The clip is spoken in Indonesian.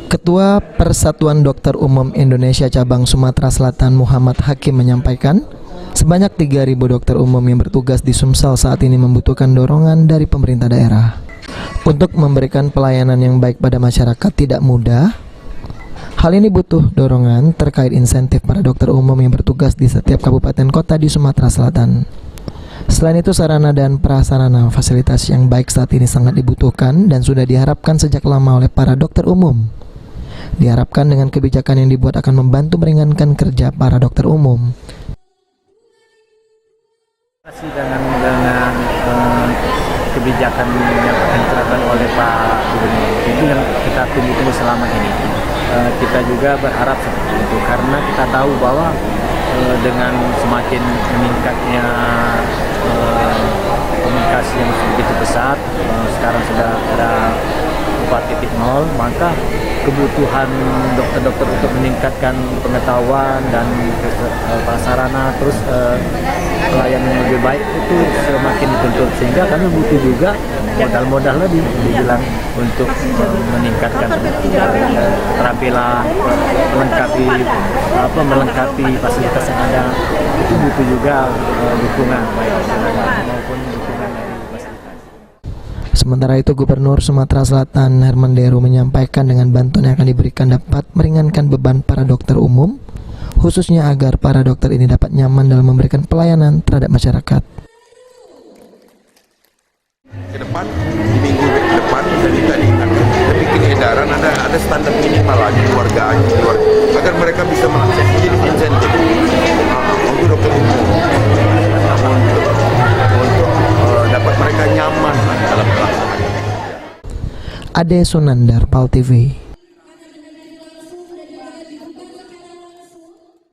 Ketua Persatuan Dokter Umum Indonesia Cabang Sumatera Selatan Muhammad Hakim menyampaikan, sebanyak 3.000 dokter umum yang bertugas di Sumsel saat ini membutuhkan dorongan dari pemerintah daerah. Untuk memberikan pelayanan yang baik pada masyarakat tidak mudah. Hal ini butuh dorongan terkait insentif para dokter umum yang bertugas di setiap kabupaten kota di Sumatera Selatan. Selain itu, sarana dan prasarana fasilitas yang baik saat ini sangat dibutuhkan dan sudah diharapkan sejak lama oleh para dokter umum. Diharapkan dengan kebijakan yang dibuat akan membantu meringankan kerja para dokter umum. Dengan kebijakan yang akan diterapkan oleh Pak Gubernur, itu yang kita tunggu selama ini. Kita juga berharap seperti itu karena kita tahu bahwa dengan semakin meningkatnya komunikasi yang begitu pesat, sekarang sudah ada 4.0, maka kebutuhan dokter-dokter untuk meningkatkan pengetahuan dan prasarana terus pelayanan yang lebih baik itu semakin dituntut, sehingga kami butuh juga modal-modal lebih dibilang untuk meningkatkan keterampilan, melengkapi fasilitas yang ada. Itu butuh juga dukungan baik maupun dukungan dari fasilitas. Sementara itu, Gubernur Sumatera Selatan Herman Deru menyampaikan dengan bantuan yang akan diberikan dapat meringankan beban para dokter umum, khususnya agar para dokter ini dapat nyaman dalam memberikan pelayanan terhadap masyarakat. Ke depan, di minggu depan dari tadi kita bikin edaran ada standar minimal lagi keluarga agar mereka bisa mengakses jadi insentif untuk dokter umum untuk dapat mereka nyaman dalam pelaksanaan. Ade Sunandar, PAL TV.